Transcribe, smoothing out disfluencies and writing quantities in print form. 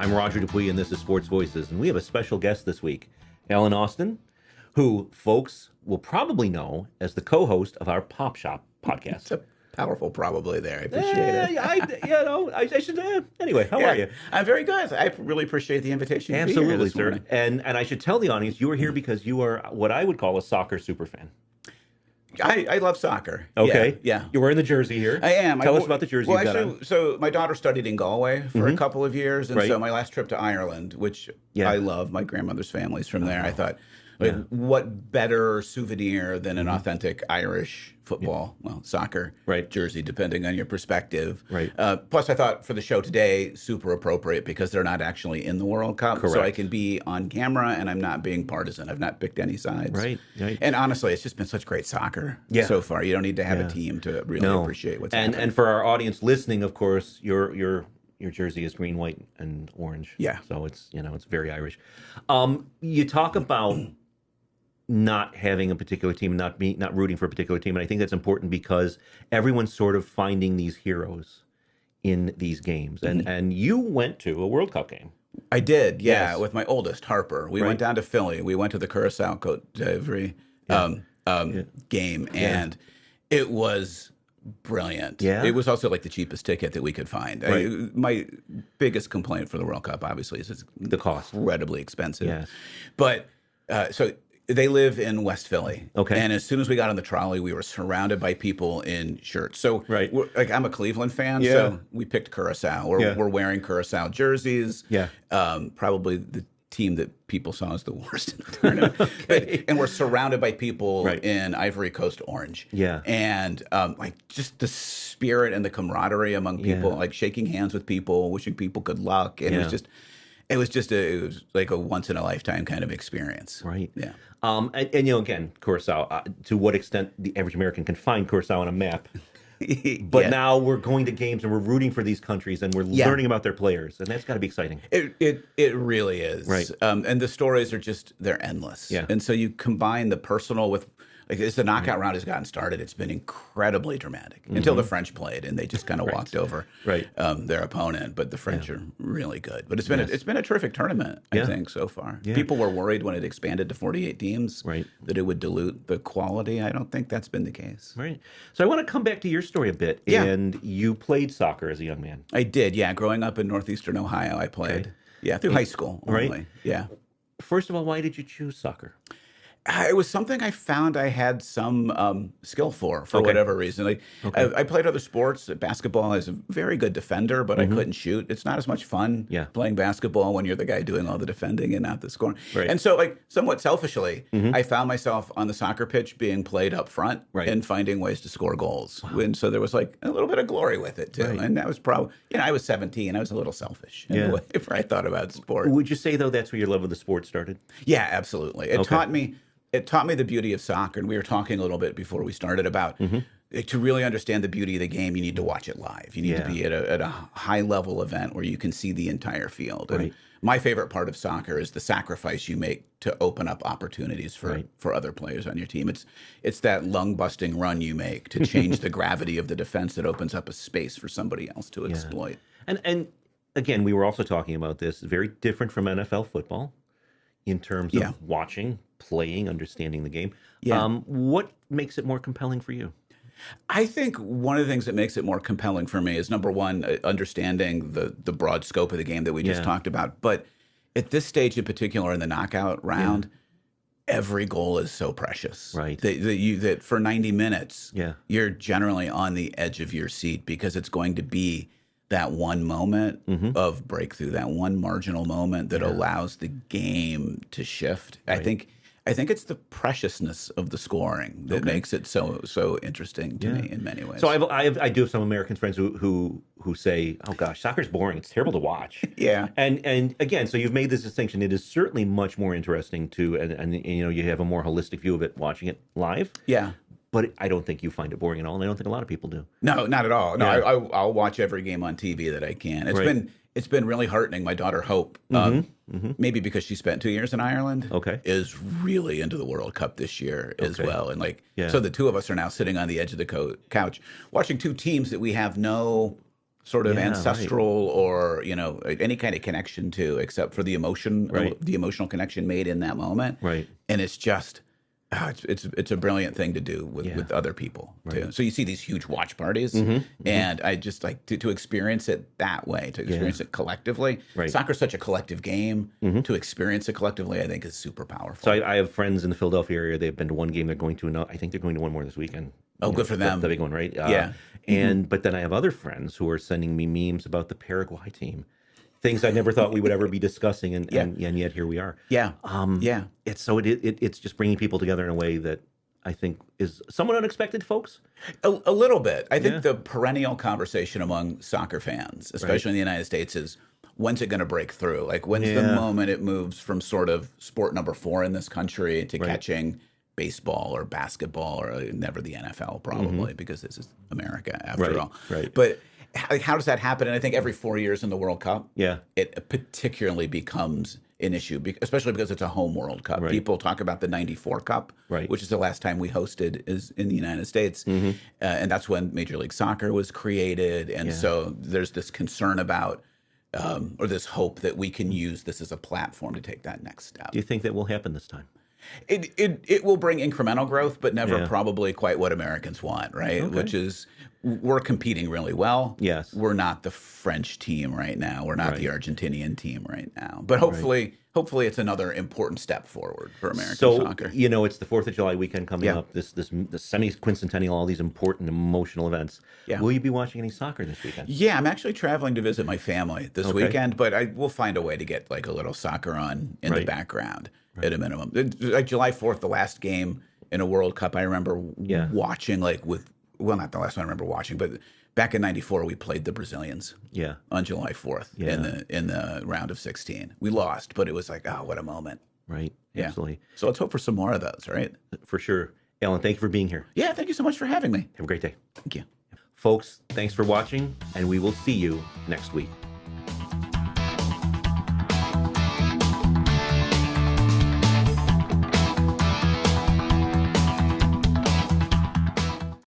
I'm Roger Dupuis, and this is Sports Voices, and we have a special guest this week, Allan Austin, who folks will probably know as the co-host of our Pop Shop podcast. It's a powerful probably there. I appreciate it. I should. Anyway, how are you? I'm very good. I really appreciate the invitation. Absolutely, to be here this sir. morning. And I should tell the audience you are here because you are what I would call a soccer superfan. I love soccer. Okay. Yeah. You're wearing the jersey here. I am. Tell us about the jersey well, you got actually, on. So my daughter studied in Galway for a couple of years, and Right. so my last trip to Ireland, which I love, my grandmother's family's from there. I thought, what better souvenir than an authentic Irish football, soccer jersey, depending on your perspective. Right. Plus, I thought for the show today, super appropriate because they're not actually in the World Cup. Correct. So I can be on camera and I'm not being partisan. I've not picked any sides. Right. And honestly, it's just been such great soccer so far. You don't need to have a team to really appreciate what's happening. And for our audience listening, of course, your jersey is green, white, and orange. Yeah. So it's it's very Irish. You talk about not having a particular team, not rooting for a particular team, and I think that's important because everyone's sort of finding these heroes in these games. And you went to a World Cup game. I did, with my oldest, Harper. We went down to Philly. We went to the Curaçao Côte d'Ivoire game, and it was brilliant. Yeah. It was also like the cheapest ticket that we could find. Right. My biggest complaint for the World Cup, obviously, is it's The cost. incredibly expensive. Yes. But so they live in West Philly. Okay. And as soon as we got on the trolley, we were surrounded by people in shirts. So I'm a Cleveland fan, so we picked Curaçao. We're wearing Curaçao jerseys. Yeah. Probably the team that people saw as the worst in the tournament. And we're surrounded by people in Ivory Coast orange. Yeah. And like just the spirit and the camaraderie among people, like shaking hands with people, wishing people good luck. And it was like a once in a lifetime kind of experience. Right. Yeah. And again, Curaçao, to what extent the average American can find Curaçao on a map. But now we're going to games and we're rooting for these countries and we're learning about their players, and that's got to be exciting. It really is. Right. And the stories are they're endless. Yeah. And so you combine the personal with, like, as the knockout round has gotten started, it's been incredibly dramatic until the French played and they just kind of walked over their opponent. But the French are really good. But it's been a terrific tournament, I think, so far. Yeah. People were worried when it expanded to 48 teams that it would dilute the quality. I don't think that's been the case. Right. So I want to come back to your story a bit. Yeah. And you played soccer as a young man. I did, yeah. Growing up in northeastern Ohio, I played. Okay. Yeah, through high school only. Right. Yeah. First of all, why did you choose soccer? It was something I found I had some skill for whatever reason. I played other sports. Basketball, I was a very good defender, but I couldn't shoot. It's not as much fun playing basketball when you're the guy doing all the defending and not the scoring. Right. And so, like, somewhat selfishly, I found myself on the soccer pitch being played up front and finding ways to score goals. Wow. And so there was like a little bit of glory with it too. Right. And that was probably, I was 17. I was a little selfish in the way I thought about sport. Would you say, though, that's where your love of the sport started? Yeah, absolutely. It taught me the beauty of soccer, and we were talking a little bit before we started about to really understand the beauty of the game, you need to watch it live. You need to be at a high-level event where you can see the entire field. Right. And my favorite part of soccer is the sacrifice you make to open up opportunities for other players on your team. It's that lung-busting run you make to change the gravity of the defense that opens up a space for somebody else to exploit. And again, we were also talking about this, very different from NFL football in terms of watching, playing, understanding the game. Yeah. What makes it more compelling for you? I think one of the things that makes it more compelling for me is, number one, understanding the broad scope of the game that we just talked about. But at this stage in particular, in the knockout round, every goal is so precious. Right. That for 90 minutes, you're generally on the edge of your seat because it's going to be that one moment of breakthrough, that one marginal moment that allows the game to shift. Right. I think it's the preciousness of the scoring that makes it so interesting to me in many ways. So I do have some American friends who say, "Oh gosh, soccer's boring. It's terrible to watch." Yeah. And again, so you've made this distinction. It is certainly much more interesting and you have a more holistic view of it watching it live. Yeah. But I don't think you find it boring at all, and I don't think a lot of people do. No, not at all. No, I'll watch every game on TV that I can. It's been really heartening. My daughter Hope, maybe because she spent 2 years in Ireland, is really into the World Cup this year as well. And so the two of us are now sitting on the edge of the couch watching two teams that we have no sort of Yeah, ancestral or, you know, any kind of connection to, except for the emotion, the emotional connection made in that moment. Right. And it's just, it's a brilliant thing to do with other people too. So you see these huge watch parties, and I just like to experience it that way, to experience it collectively. Right. Soccer's such a collective game. To experience it collectively, I think is super powerful. So I have friends in the Philadelphia area. They've been to one game. They're going to another. I think they're going to one more this weekend. Oh, good for them. The big one, right? Yeah. And but then I have other friends who are sending me memes about the Paraguay team, things I never thought we would ever be discussing, and yet here we are. Yeah. It's just bringing people together in a way that I think is somewhat unexpected, folks. A little bit. I think the perennial conversation among soccer fans, especially in the United States, is when's it going to break through? Like, when's the moment it moves from sort of sport number 4 in this country to catching baseball or basketball, or never the NFL, probably, because this is America after all. Right. But how does that happen? And I think every 4 years in the World Cup, it particularly becomes an issue, especially because it's a home World Cup. People talk about the '94 Cup, which is the last time we hosted is in the United States, and that's when Major League Soccer was created. And so there's this concern about, or this hope that we can use this as a platform to take that next step. Do you think that will happen this time? It will bring incremental growth, but never probably quite what Americans want, right? Okay. Which is, we're competing really well. Yes. We're not the French team right now. We're not the Argentinian team right now. But hopefully it's another important step forward for American soccer. So, you know, it's the 4th of July weekend coming up, this semi-quincentennial, all these important emotional events. Yeah. Will you be watching any soccer this weekend? Yeah, I'm actually traveling to visit my family this weekend, but I will find a way to get like a little soccer on in the background. At a minimum. Like July 4th, the last game in a World Cup, I remember watching not the last one I remember watching, but back in '94, we played the Brazilians on July 4th in the round of 16. We lost, but it was like, oh, what a moment. Right. Absolutely. So let's hope for some more of those, right? For sure. Alan, thank you for being here. Yeah, thank you so much for having me. Have a great day. Thank you. Folks, thanks for watching, and we will see you next week.